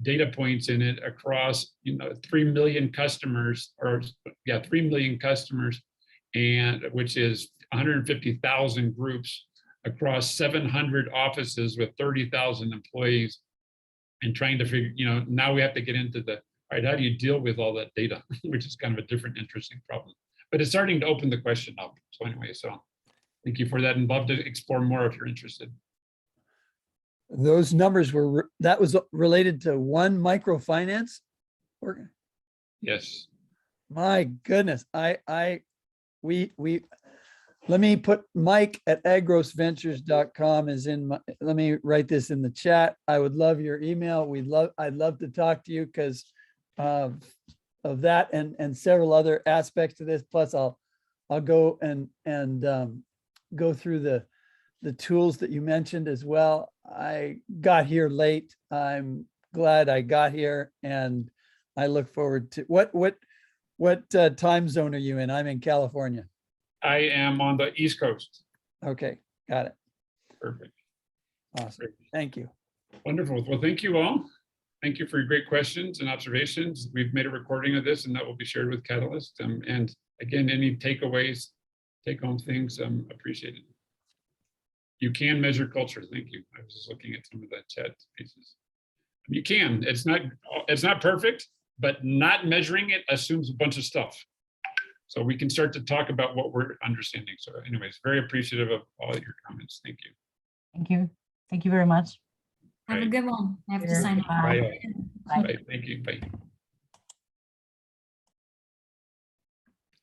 Speaker 10: data points in it across 3 million customers, 3 million customers, and which is 150,000 groups across 700 offices with 30,000 employees, and trying to figure, now we have to get into all right, how do you deal with all that data, which is kind of a different, interesting problem. But it's starting to open the question up. So anyway, thank you for that, and love to explore more if you're interested.
Speaker 13: Those numbers that was related to one microfinance organ?
Speaker 10: Yes.
Speaker 13: My goodness, let me put Mike at agrosventures.com let me write this in the chat. I would love your email. I'd love to talk to you because of that and several other aspects to this. Plus I'll go and go through the tools that you mentioned as well. I got here late. I'm glad I got here, and I look forward to what time zone are you in? I'm in California.
Speaker 10: I am on the East Coast.
Speaker 13: Okay, got it.
Speaker 10: Perfect.
Speaker 13: Awesome. Thank you.
Speaker 10: Wonderful. Well, thank you all. Thank you for your great questions and observations. We've made a recording of this, and that will be shared with Catalyst. And again, any takeaways, take-home things, appreciated. You can measure culture. Thank you. I was just looking at some of the chat pieces. You can. It's not perfect, but not measuring it assumes a bunch of stuff. So we can start to talk about what we're understanding. So anyways, very appreciative of all your comments. Thank you.
Speaker 2: Thank you. Thank you very much.
Speaker 11: Have a good one. I have to sign off.
Speaker 10: Bye. Bye. Thank you. Bye.